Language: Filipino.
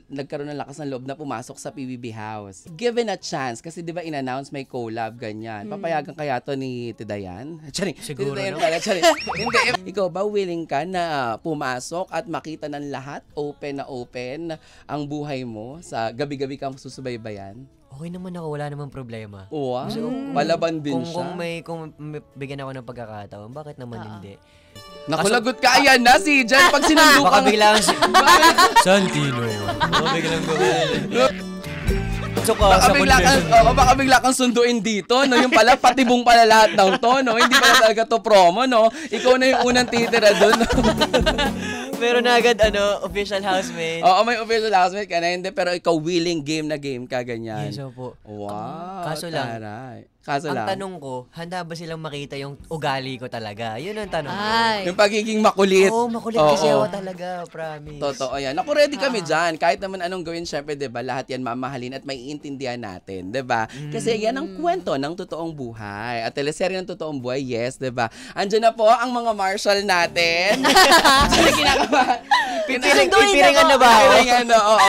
nagkaroon ng lakas ng loob na pumasok sa PBB House. Given a chance, kasi di ba in-announce may collab, ganyan. Papayagan kaya to ni Tidayan? Siguro, no? Hindi, ikaw ba willing ka na pumasok at makita ng lahat, open na open, ang buhay mo sa gabi-gabi kang susubaybayan? Okay naman ako, wala namang problema. Wow, palaban din siya. Kung may bigyan ako ng pagkakataon, bakit naman hindi? Nakulagot ka, ayan na si Jan, pag sinundo ka. Baka biglang Santino. Baka biglang baka bigla kang sunduin dito, no? Yung pala, patibong pala lahat ng to, no? Hindi pala talaga to promo, no? Ikaw na yung unang titira dun, no? Pero na agad, official housemate. Oo, may official housemate ka na, hindi. Pero ikaw willing game na game ka, ganyan. Yes, opo. Wow, Kaso lang, ang tanong ko, handa ba silang makita yung ugali ko talaga? Yun ang tanong ko. Yung pagiging makulit. Oo, makulit kasi ako talaga, promise. Totoo yan. Naku, ready kami dyan. Kahit naman anong gawin, syempre, diba, lahat yan mamahalin at maiintindihan natin, diba? Kasi yan ang kwento ng totoong buhay. At teleserye ng totoong buhay, yes, diba? Andiyan na po ang mga marshal natin. Kinakabahan. Pipiringan na ba ako? Pipiringan na, oo.